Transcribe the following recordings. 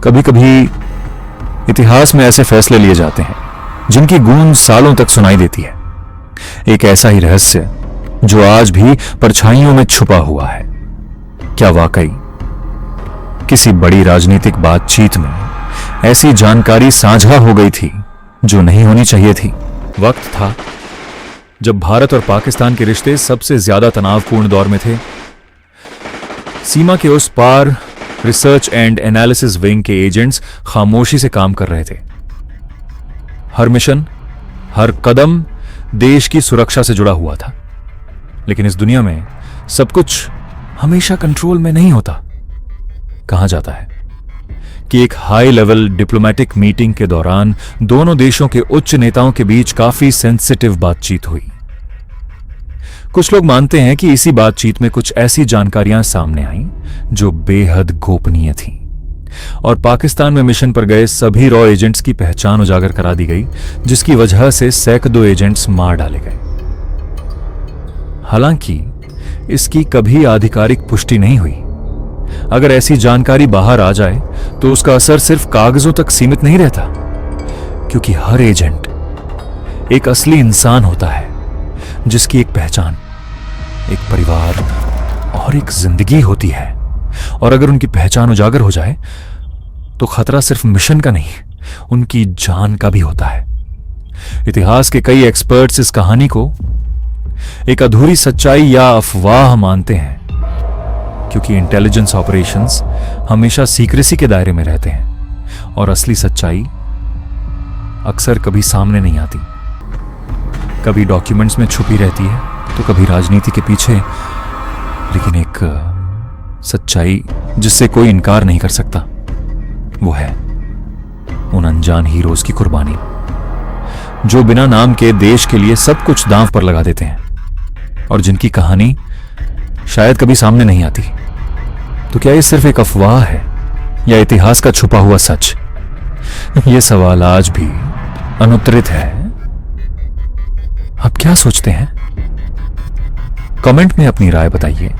कभी कभी इतिहास में ऐसे फैसले लिए जाते हैं जिनकी गूंज सालों तक सुनाई देती है। एक ऐसा ही रहस्य जो आज भी परछाइयों में छुपा हुआ है। क्या वाकई किसी बड़ी राजनीतिक बातचीत में ऐसी जानकारी साझा हो गई थी जो नहीं होनी चाहिए थी? वक्त था जब भारत और पाकिस्तान के रिश्ते सबसे ज्यादा तनावपूर्ण दौर में थे। सीमा के उस पार रिसर्च एंड एनालिसिस विंग के एजेंट्स खामोशी से काम कर रहे थे। हर मिशन, हर कदम देश की सुरक्षा से जुड़ा हुआ था। लेकिन इस दुनिया में सब कुछ हमेशा कंट्रोल में नहीं होता। कहा जाता है कि एक हाई लेवल डिप्लोमेटिक मीटिंग के दौरान दोनों देशों के उच्च नेताओं के बीच काफी सेंसिटिव बातचीत हुई। कुछ लोग मानते हैं कि इसी बातचीत में कुछ ऐसी जानकारियां सामने आईं जो बेहद गोपनीय थीं और पाकिस्तान में मिशन पर गए सभी रॉ एजेंट्स की पहचान उजागर करा दी गई, जिसकी वजह से सैकड़ों एजेंट्स मार डाले गए। हालांकि इसकी कभी आधिकारिक पुष्टि नहीं हुई। अगर ऐसी जानकारी बाहर आ जाए तो उसका असर सिर्फ कागजों तक सीमित नहीं रहता, क्योंकि हर एजेंट एक असली इंसान होता है जिसकी एक पहचान, एक परिवार और एक जिंदगी होती है। और अगर उनकी पहचान उजागर हो जाए तो खतरा सिर्फ मिशन का नहीं, उनकी जान का भी होता है। इतिहास के कई एक्सपर्ट्स इस कहानी को एक अधूरी सच्चाई या अफवाह मानते हैं, क्योंकि इंटेलिजेंस ऑपरेशंस हमेशा सीक्रेसी के दायरे में रहते हैं और असली सच्चाई अक्सर कभी सामने नहीं आती। कभी डॉक्यूमेंट्स में छुपी रहती है तो कभी राजनीति के पीछे, लेकिन एक सच्चाई जिससे कोई इनकार नहीं कर सकता, वो है उन अनजान हीरोज की कुर्बानी जो बिना नाम के देश के लिए सब कुछ दांव पर लगा देते हैं और जिनकी कहानी शायद कभी सामने नहीं आती। तो क्या ये सिर्फ एक अफवाह है या इतिहास का छुपा हुआ सच? ये सवाल आज भी अनुत्तरित है। आप क्या सोचते हैं? कमेंट में अपनी राय बताइए,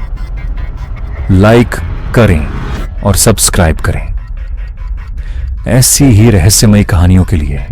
लाइक करें और सब्सक्राइब करें ऐसी ही रहस्यमयी कहानियों के लिए।